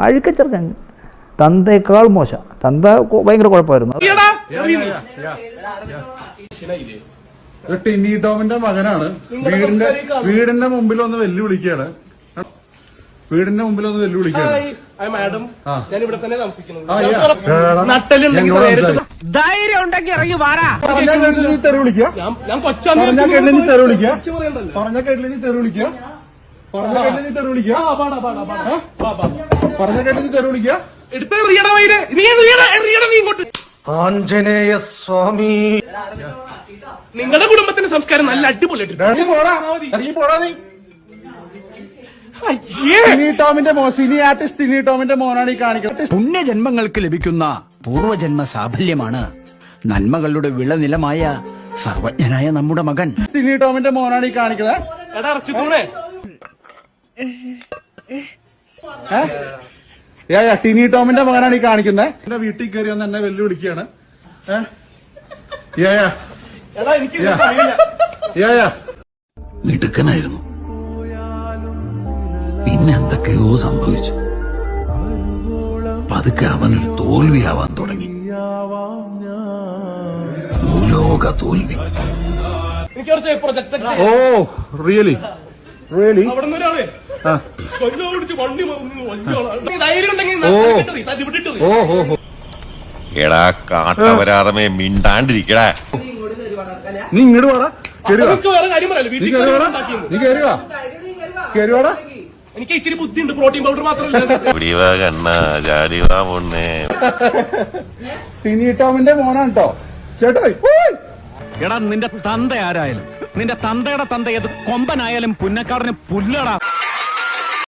അഴുക്കച്ചെറുക്കൻ തന്തേക്കാൾ മോശം. തന്ത ഭയങ്കര കുഴപ്പമായിരുന്നു. ടിന്നി ടോമിന്റെ മകനാണ്. വീടിന്റെ മുമ്പിൽ ഒന്ന് വെല്ലുവിളിക്കുകയാണ്. വീടിന്റെ മുമ്പിൽ ഒന്ന് വെല്ലുവിളിക്കുകയാണ്. ധൈര്യം ഉണ്ടെങ്കിൽ ഇറങ്ങി വാരാ. പറഞ്ഞ കേട്ടില്ല നീ തെറി വിളിക്കുക. പറഞ്ഞ കേട്ടില്ല നീ തെറി വിളിക്കുക. പറഞ്ഞ കേട്ടില്ല നീ തെറി വിളിക്കുക. പറഞ്ഞ കേട്ടില്ല നീ തെറി വിളിക്കുക. പറഞ്ഞ കേട്ടില്ല നീ തെറി വിളിക്കുക. ആഞ്ജനേയ സ്വാമി. നിങ്ങളുടെ കുടുംബത്തിന്റെ സംസ്കാരം നല്ല അടിപൊളിയായിട്ട്. ടോമിന്റെ മോനാണ് ഈ കാണിക്കുന്നത്. പുണ്യജന്മങ്ങൾക്ക് ലഭിക്കുന്ന പൂർവജന്മ സാഫല്യമാണ് നന്മകളുടെ വിളനിലമായ സർവജ്ഞനായ നമ്മുടെ മകൻ. ടോമിന്റെ മോനാണ് ഈ കാണിക്കുന്നത്. ടിനി ടോമിന്റെ മകനാണ് ഈ കാണിക്കുന്നത്. എന്റെ വീട്ടിൽ കയറി വന്ന് എന്നെ വെല്ലുവിളിക്കുകയാണ്. മിടുക്കനായിരുന്നു. പിന്നെ എന്തൊക്കെയോ സംഭവിച്ചു. പതുക്കെ അവനൊരു തോൽവിയാവാൻ തുടങ്ങി. ഭൂലോക തോൽവി. Oh really really. എടാ കാട്ടവരാതമേ മിണ്ടാണ്ടിരിക്കടാ. നീ ഇങ്ങോട്ട് വാടാ. നീ കേറുവാടാ. എനിക്ക് ഇച്ചിരി ബുദ്ധിയുണ്ട്. പ്രോട്ടീൻ പൗഡർ മാത്രമല്ല. ടിനി ടോമിന്റെ മോനാണ് കേട്ടോ ചേട്ടാ. എടാ നിന്റെ തന്ത ആരായാലും നിന്റെ തന്തയുടെ തന്ത ഏത് കൊമ്പനായാലും പുന്നക്കാടന് പുല്ലടാ.